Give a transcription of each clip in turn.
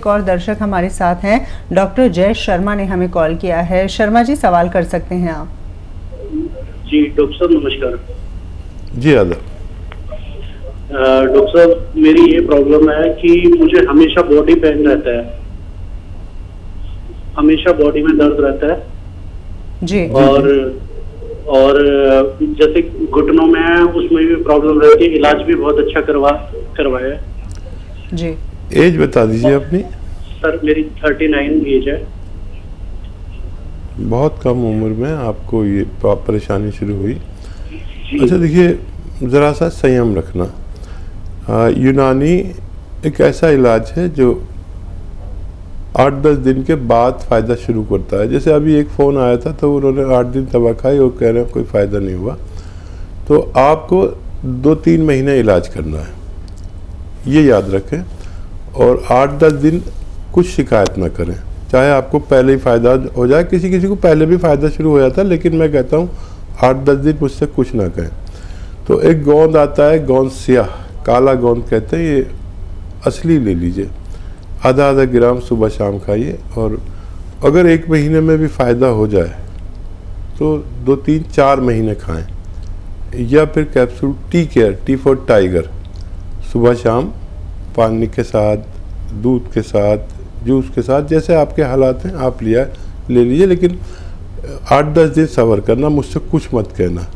एक और दर्शक हमारे साथ हैं, डॉक्टर जय शर्मा ने हमें कॉल किया है। शर्मा जी, सवाल कर सकते हैं आप। जी डॉक्टर साहब नमस्कार। जी आदा। डॉक्टर साहब मेरी ये प्रॉब्लम है कि मुझे हमेशा बॉडी पेन रहता है, हमेशा बॉडी में दर्द रहता है जी। और जैसे घुटनों में है उसमें भी प्रॉब्लम रहती है, इलाज भी बहुत अच्छा करवाया जी। एज बता दीजिए अपनी। सर मेरी 39 एज है। बहुत कम उम्र में आपको ये परेशानी शुरू हुई। अच्छा देखिए, ज़रा सा संयम रखना। यूनानी एक ऐसा इलाज है जो 8-10 दिन के बाद फ़ायदा शुरू करता है। जैसे अभी एक फ़ोन आया था तो उन्होंने 8 दिन दवा खाई और कह रहे हैं कोई फ़ायदा नहीं हुआ। तो आपको 2-3 महीने इलाज करना है, ये याद रखें। और 8-10 दिन कुछ शिकायत ना करें, चाहे आपको पहले ही फ़ायदा हो जाए। किसी किसी को पहले भी फ़ायदा शुरू हो जाता है, लेकिन मैं कहता हूँ 8-10 दिन मुझसे कुछ ना कहें। तो एक गोंद आता है, गोंद सियाह, काला गोंद कहते हैं, ये असली ले लीजिए। आधा ग्राम सुबह शाम खाइए। और अगर 1 महीने में भी फ़ायदा हो जाए तो 2-3-4 महीने खाएं। या फिर capsule tea care, T for tiger, सुबह शाम पानी के साथ, दूध के साथ, जूस के साथ, जैसे आपके हालात हैं आप ले लीजिए। लेकिन 8-10 दिन सब्र करना, मुझसे कुछ मत कहना।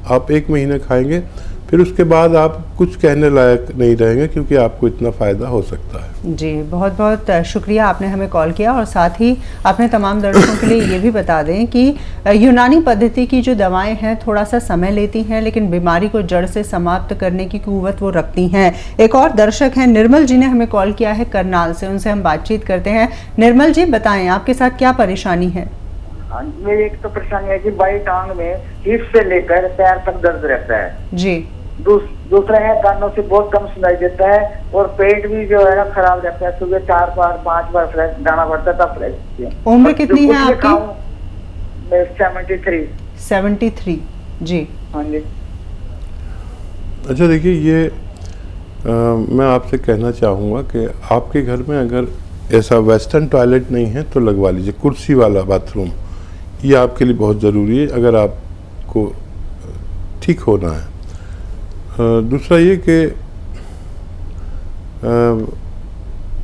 आप 1 महीने खाएंगे, फिर उसके बाद आप कुछ कहने लायक नहीं रहेंगे, क्योंकि आपको इतना फ़ायदा हो सकता है। जी, बहुत बहुत शुक्रिया, आपने हमें कॉल किया। और साथ ही आपने तमाम दर्शकों के लिए ये भी बता दें कि यूनानी पद्धति की जो दवाएं हैं थोड़ा सा समय लेती हैं, लेकिन बीमारी को जड़ से समाप्त करने की कुव्वत वो रखती हैं। एक और दर्शक हैं, निर्मल जी ने हमें कॉल किया है करनाल से, उनसे हम बातचीत करते हैं। निर्मल जी, बताएं आपके साथ क्या परेशानी है? हाँ, मेरी एक तो परेशानी है कि बाई टांग में हिप से लेकर पैर तक दर्द रहता है जी। दूसरा है कानों से बहुत कम सुनाई देता है, और पेट भी जो है ना खराब रहता है। सुबह 4 बार 5 बार फ्रेश जाना पड़ता है, तब फ्रेश। उम्र कितनी है आपकी? 73। 73 जी। हाँ जी। अच्छा देखिए, ये मैं आपसे कहना चाहूँगा कि आपके घर में अगर ऐसा वेस्टर्न टॉयलेट नहीं है तो लगवा लीजिए, कुर्सी वाला बाथरूम। ये आपके लिए बहुत ज़रूरी है अगर आपको ठीक होना है। दूसरा ये कि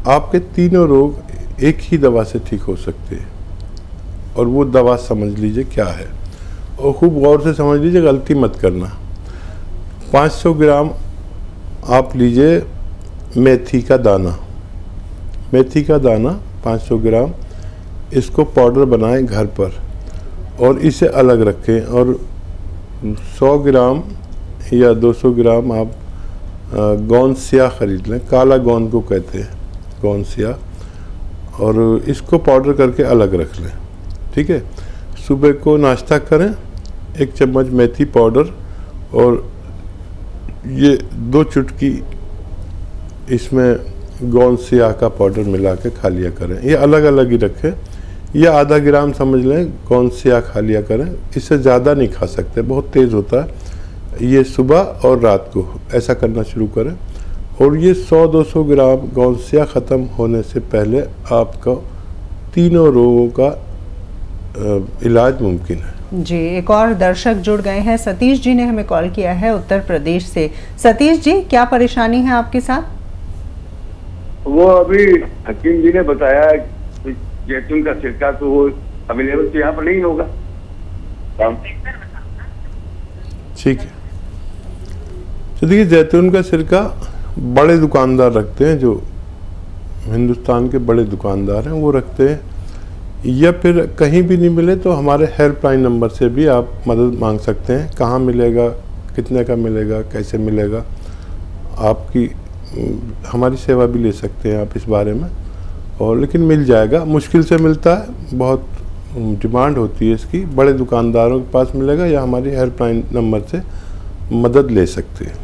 आपके तीनों रोग एक ही दवा से ठीक हो सकते हैं, और वो दवा समझ लीजिए क्या है, और खूब गौर से समझ लीजिए, गलती मत करना। 500 ग्राम आप लीजिए मेथी का दाना, मेथी का दाना 500 ग्राम, इसको पाउडर बनाएं घर पर और इसे अलग रखें। और 100 ग्राम या 200 ग्राम आप गोंद सियाह ख़रीद लें, काला गोंद को कहते हैं, गोंद सियाह, और इसको पाउडर करके अलग रख लें। ठीक है, सुबह को नाश्ता करें, 1 चम्मच मेथी पाउडर और ये 2 चुटकी इसमें गोंद सियाह का पाउडर मिला के खा लिया करें। ये अलग अलग ही रखें, या आधा ग्राम समझ लें गोंद सियाह खा लिया करें। इससे ज़्यादा नहीं खा सकते, बहुत तेज़ होता है। ये सुबह और रात को ऐसा करना शुरू करें। और ये 100-200 ग्राम गोंद सियाह ख़त्म होने से पहले आपका तीनों रोगों का इलाज मुमकिन है। जी, एक और दर्शक जुड़ गए हैं, सतीश जी ने हमें कॉल किया है उत्तर प्रदेश से। सतीश जी, क्या परेशानी है आपके साथ? वो अभी हकीम जी ने बताया जैतून का सिरका, तो वो अवेलेबल तो यहाँ पर नहीं होगा। ठीक है, तो देखिए, जैतून का सिरका बड़े दुकानदार रखते हैं, जो हिंदुस्तान के बड़े दुकानदार हैं वो रखते हैं। या फिर कहीं भी नहीं मिले तो हमारे हेल्पलाइन नंबर से भी आप मदद मांग सकते हैं। कहाँ मिलेगा, कितने का मिलेगा, कैसे मिलेगा, आपकी हमारी सेवा भी ले सकते हैं आप इस बारे में। और लेकिन मिल जाएगा, मुश्किल से मिलता है, बहुत डिमांड होती है इसकी। बड़े दुकानदारों के पास मिलेगा, या हमारी हेल्पलाइन नंबर से मदद ले सकते हैं।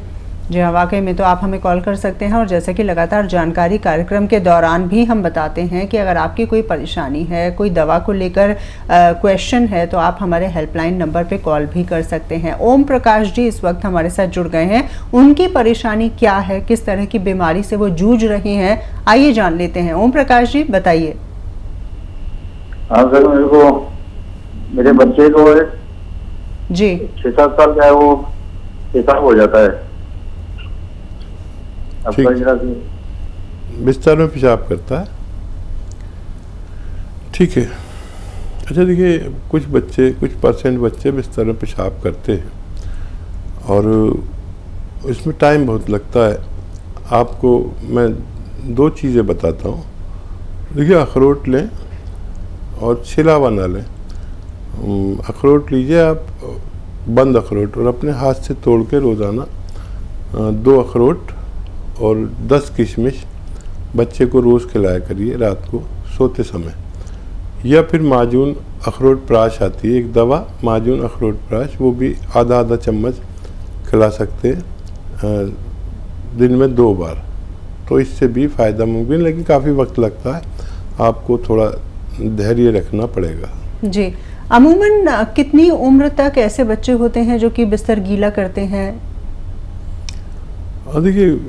जी हाँ, वाकई में तो आप हमें कॉल कर सकते हैं और जैसे कि लगातार जानकारी कार्यक्रम के दौरान भी हम बताते हैं कि अगर आपकी कोई परेशानी है, कोई दवा को लेकर क्वेश्चन है, तो आप हमारे हेल्पलाइन नंबर पे कॉल भी कर सकते हैं। ओम प्रकाश जी इस वक्त हमारे साथ जुड़ गए हैं। उनकी परेशानी क्या है, किस तरह की बीमारी से वो जूझ रही हैं, आइए जान लेते हैं। ओम प्रकाश जी बताइए। हाँ सर, मेरे बच्चे को जी 6-7 साल का है, वो पेशाब हो जाता है। अब ठीक। कई तरह से बिस्तर में पेशाब करता है, ठीक है। अच्छा देखिए, कुछ परसेंट बच्चे बिस्तर में पेशाब करते हैं और इसमें टाइम बहुत लगता है। आपको मैं 2 चीज़ें बताता हूँ। देखिए, अखरोट लें और छिला बना लें। अखरोट लीजिए आप, बंद अखरोट, और अपने हाथ से तोड़ के रोज़ाना 2 अखरोट और 10 किशमिश बच्चे को रोज़ खिलाया करिए रात को सोते समय। या फिर माजून अखरोट प्राश आती है, एक दवा माजून अखरोट प्राश, वो भी आधा चम्मच खिला सकते हैं दिन में 2 बार। तो इससे भी फ़ायदा मुमकिन, लेकिन काफ़ी वक्त लगता है, आपको थोड़ा धैर्य रखना पड़ेगा। जी, अमूमन कितनी उम्र तक ऐसे बच्चे होते हैं जो कि बिस्तर गीला करते हैं? देखिए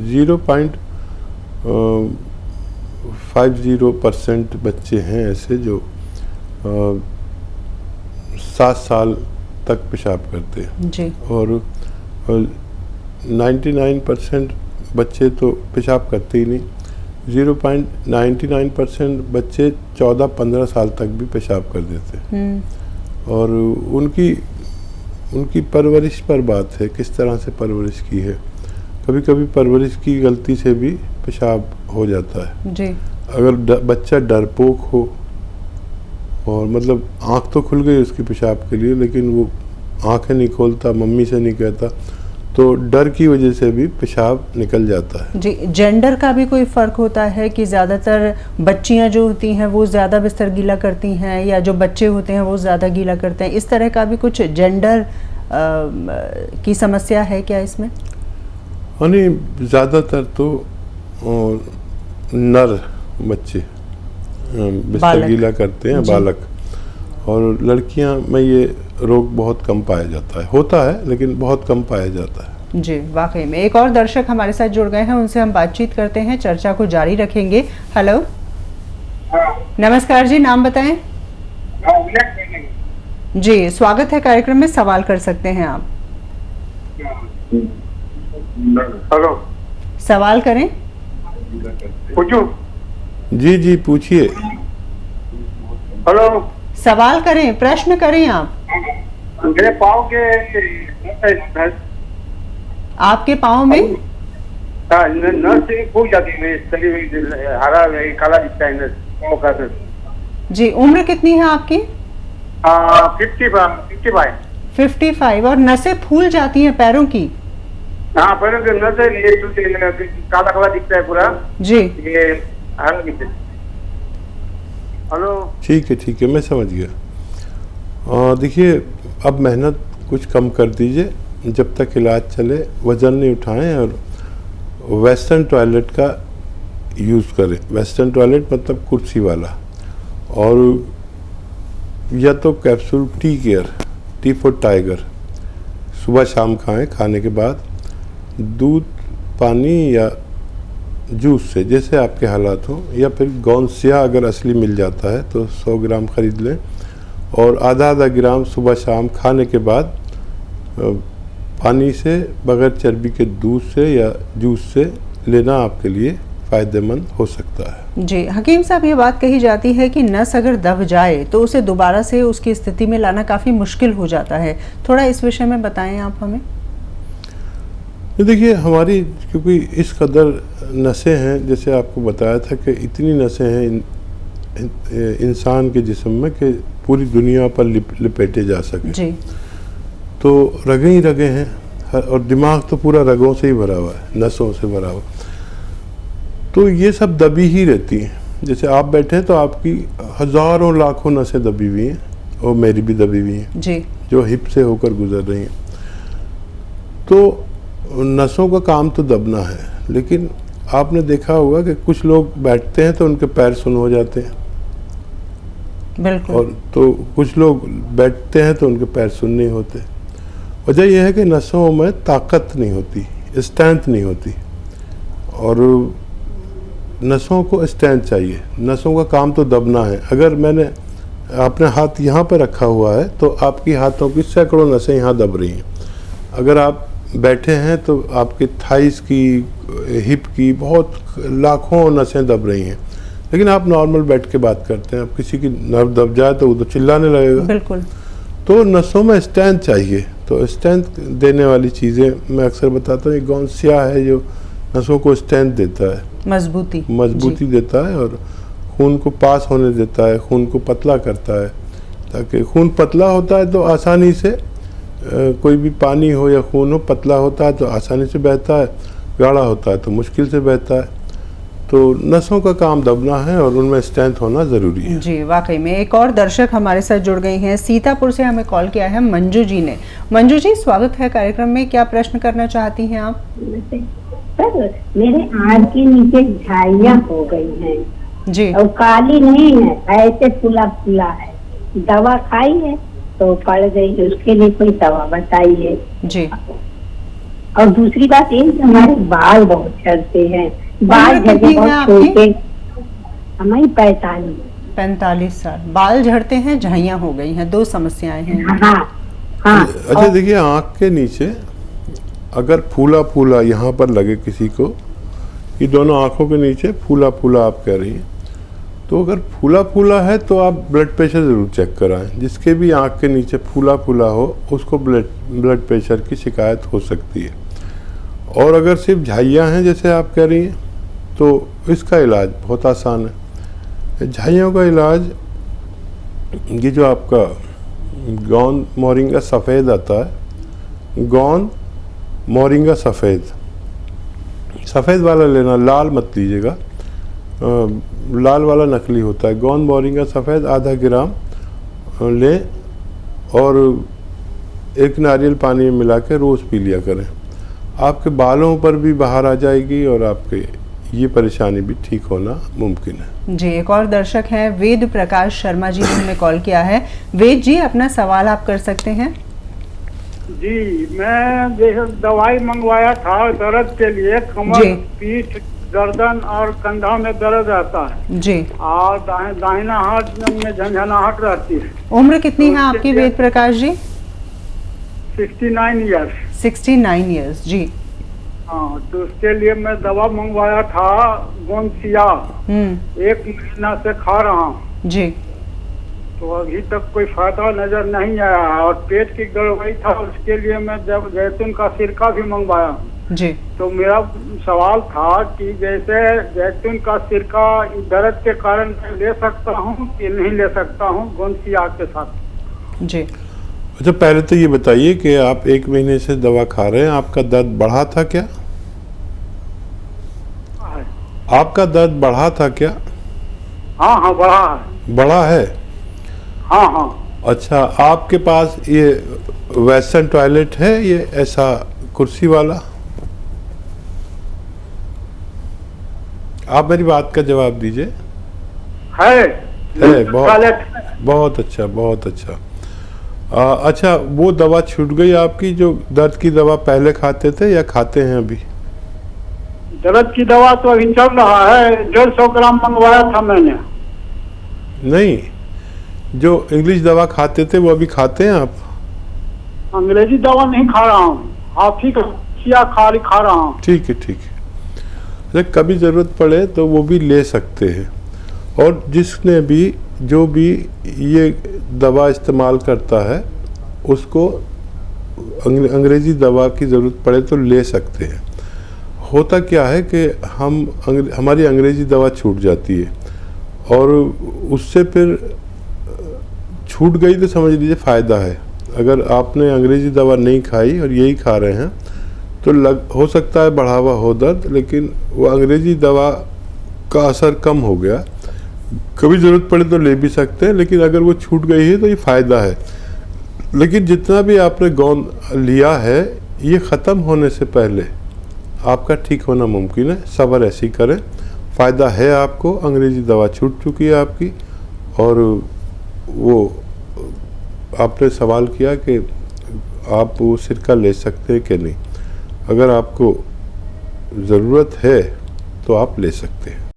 0.50% बच्चे हैं ऐसे जो 7 साल तक पेशाब करते हैं जी। और 99% बच्चे तो पेशाब करते ही नहीं। 0.99% बच्चे 14-15 साल तक भी पेशाब कर देते हैं। और उनकी परवरिश पर बात है, किस तरह से परवरिश की है। कभी कभी परवरिश की गलती से भी पेशाब हो जाता है जी। अगर बच्चा डरपोक हो और मतलब आँख तो खुल गई उसकी पेशाब के लिए, लेकिन वो आँखें नहीं खोलता, मम्मी से नहीं कहता, तो डर की वजह से भी पेशाब निकल जाता है। जी, जेंडर का भी कोई फ़र्क होता है कि ज़्यादातर बच्चियां जो होती हैं वो ज़्यादा बिस्तर गीला करती हैं या जो बच्चे होते हैं वो ज़्यादा गीला करते हैं? इस तरह का भी कुछ जेंडर की समस्या है क्या इसमें? हाँ, नहीं, ज़्यादातर तो नर बच्चे बिस्तर गीला करते हैं, बालक। और लड़कियां में ये रोग बहुत कम पाया जाता है, होता है लेकिन बहुत कम पाया जाता है। जी, वाकई में। एक और दर्शक हमारे साथ जुड़ गए हैं, उनसे हम बातचीत करते हैं, चर्चा को जारी रखेंगे। हेलो, नमस्कार जी, नाम बताएं। जी, स्वागत है कार्यक्रम में, सवाल कर सकते हैं आप। हेलो, सवाल करें। पूछूं? जी पूछिए। हेलो, सवाल करें, प्रश्न करें आप। मेरे पाँव के आपके पाँव में नस फूल जाती है, तली हुई हरा काला दिखता है नस पाँव का नस। जी, उम्र कितनी है आपकी? 55। 55। और नसें फूल जाती हैं पैरों की? हाँ, पैरों के नस काला काला दिखता है पूरा जी। ये हरा दिखता है। हेलो, ठीक है, मैं समझ गया। देखिए, अब मेहनत कुछ कम कर दीजिए जब तक इलाज चले, वज़न नहीं उठाएं और वेस्टर्न टॉयलेट का यूज़ करें। वेस्टर्न टॉयलेट मतलब कुर्सी वाला, और या तो कैप्सूल टी फॉर टाइगर सुबह शाम खाएं, खाने के बाद दूध, पानी या जूस से, जैसे आपके हालात हो, या फिर गोंद स्याह अगर असली मिल जाता है तो 100 ग्राम खरीद लें, और आधा ग्राम सुबह शाम खाने के बाद पानी से, बगैर चर्बी के दूध से या जूस से लेना आपके लिए फ़ायदेमंद हो सकता है। जी, हकीम साहब, ये बात कही जाती है कि नस अगर दब जाए तो उसे दोबारा से उसकी स्थिति में लाना काफ़ी मुश्किल हो जाता है। थोड़ा इस विषय में बताएं आप हमें। देखिए, हमारी क्योंकि इस कदर नसें हैं, जैसे आपको बताया था कि इतनी नसें हैं इंसान के जिस्म में कि पूरी दुनिया पर लिपेटे जा सके। जी। तो रगें ही रगें हैं, और दिमाग तो पूरा रगों से ही भरा हुआ है, नसों से भरा हुआ। तो ये सब दबी ही रहती हैं। जैसे आप बैठे हैं तो आपकी हज़ारों लाखों नसें दबी हुई हैं, और मेरी भी दबी हुई हैं जी। जो हिप से होकर गुजर रही हैं। तो नसों का काम तो दबना है, लेकिन आपने देखा होगा कि कुछ लोग बैठते हैं तो उनके पैर सुन्न हो जाते हैं, बिल्कुल। और तो कुछ लोग बैठते हैं तो उनके पैर सुन्न नहीं होते। वजह यह है कि नसों में ताकत नहीं होती, स्ट्रेंथ नहीं होती, और नसों को स्ट्रेंथ चाहिए। नसों का काम तो दबना है। अगर मैंने अपने हाथ यहाँ पर रखा हुआ है तो आपकी हाथों की सैकड़ों नसें यहाँ दब रही हैं। अगर आप बैठे हैं तो आपके थाइस की, हिप की बहुत लाखों नसें दब रही हैं। लेकिन आप नॉर्मल बैठ के बात करते हैं, आप किसी की नर्व दब जाए तो वो तो चिल्लाने लगेगा। बिल्कुल। तो नसों में स्ट्रेंथ चाहिए। तो स्ट्रेंथ देने वाली चीज़ें मैं अक्सर बताता हूँ, गौनसिया है जो नसों को स्ट्रेंथ देता है, मजबूती देता है, और खून को पास होने देता है, खून को पतला करता है, ताकि खून पतला होता है तो आसानी से कोई भी पानी हो या खून हो, पतला होता है तो आसानी से बहता है, गाढ़ा होता है तो मुश्किल से बहता है। तो नसों का काम दबना है और उनमें स्ट्रेंथ होना ज़रूरी है। जी, वाकई में। एक और दर्शक हमारे साथ जुड़ गई हैं, सीतापुर से हमें कॉल किया है मंजू जी ने। मंजू जी, स्वागत है कार्यक्रम में। क्या प्रश्न करना चाहती हैं आप? सर, मेरे आंख के नीचे झाइयाँ हो गई हैं जी, और काली नहीं है, ऐसे फूला फूला है। दवा खाई है तो पड़ गई, उसके लिए कोई दवा बताइए। जी। और दूसरी बात ये, हमारे बाल बहुत झड़ते हैं, बाल उम्र कितनी झड़ते है बहुत आपकी? छोटे। हमारी 45 साल। बाल झड़ते हैं, झाइयाँ हो गई हैं, दो समस्याएं हैं। हाँ हाँ। अच्छा, देखिए, आँख के नीचे अगर फूला फूला यहाँ पर लगे किसी को, ये दोनों आँखों के नीचे फूला फूला आप कह रही हैं, तो अगर फूला फूला है तो आप ब्लड प्रेशर ज़रूर चेक कराएं। जिसके भी आँख के नीचे फूला फूला हो उसको ब्लड प्रेशर की शिकायत हो सकती है। और अगर सिर्फ झाइयाँ हैं जैसे आप कह रही हैं, तो इसका इलाज बहुत आसान है। झाइयों का इलाज, ये जो आपका गोंद मोरिंगा सफ़ेद आता है, गोंद मोरिंगा सफ़ेद वाला लेना, लाल मत लीजिएगा, लाल वाला नकली होता है। गोंद मोरिंगा सफ़ेद आधा ग्राम लें और एक नारियल पानी में मिला के रोज़ पी लिया करें। आपके बालों पर भी बाहर आ जाएगी और आपके ये परेशानी भी ठीक होना मुमकिन है। जी, एक और दर्शक हैं, वेद प्रकाश शर्मा जी ने हमें कॉल किया है। वेद जी, अपना सवाल आप कर सकते हैं। जी, मैं जैसे दवाई मंगवाया था दर्द के लिए, कमर, जी। पीठ, गर्दन और कंधा में दर्द रहता है जी। और दाहिना हाथ में झंझनाहट रहती है। उम्र कितनी है आपकी वेद प्रकाश जी? 69 ईयर्स। 69 ईयर्स। जी। हाँ, तो उसके लिए मैं दवा मंगवाया था गोंसिया, 1 महीना से खा रहा हूँ। जी। तो अभी तक कोई फायदा नजर नहीं आया। और पेट की गड़बड़ी था, उसके लिए मैं जब जैतून का सिरका भी मंगवाया। जी। तो मेरा सवाल था कि जैसे जैतून का सिरका दर्द के कारण मैं ले सकता हूँ कि नहीं ले सकता हूँ गोंसिया के साथ? जी। अच्छा, पहले तो ये बताइए कि आप 1 महीने से दवा खा रहे हैं, आपका दर्द बढ़ा था क्या? आपका दर्द बढ़ा था क्या? हाँ हाँ, बढ़ा है। बढ़ा है? हाँ हाँ। अच्छा, आपके पास ये वेस्टर्न टॉयलेट है, ये ऐसा कुर्सी वाला? आप मेरी बात का जवाब दीजिए। है, बहुत अच्छा, बहुत अच्छा। अच्छा, वो दवा छूट गई आपकी, जो दर्द की दवा पहले खाते थे या खाते हैं अभी? दर्द की दवा तो अभी चल रहा है, 150 ग्राम मंगवाया था मैंने। नहीं, जो इंग्लिश दवा खाते थे वो अभी खाते हैं आप? अंग्रेजी दवा नहीं खा रहा हूँ, आप ही खा रहा हूँ। ठीक है, ठीक है। कभी ज़रूरत पड़े तो वो भी ले सकते हैं। और जिसने भी, जो भी ये दवा इस्तेमाल करता है, उसको अंग्रेज़ी दवा की ज़रूरत पड़े तो ले सकते हैं। होता क्या है कि हमारी अंग्रेज़ी दवा छूट जाती है और उससे फिर छूट गई तो समझ लीजिए फ़ायदा है। अगर आपने अंग्रेज़ी दवा नहीं खाई और यही खा रहे हैं तो हो सकता है बढ़ावा हो दर्द, लेकिन वो अंग्रेज़ी दवा का असर कम हो गया। कभी ज़रूरत पड़े तो ले भी सकते हैं, लेकिन अगर वो छूट गई है तो ये फ़ायदा है। लेकिन जितना भी आपने गोंद लिया है, ये ख़त्म होने से पहले आपका ठीक होना मुमकिन है। सब्र ऐसे ही करें, फ़ायदा है आपको। अंग्रेज़ी दवा छूट चुकी है आपकी। और वो आपने सवाल किया कि आप वो सिरका ले सकते हैं कि नहीं। अगर आपको ज़रूरत है तो आप ले सकते हैं।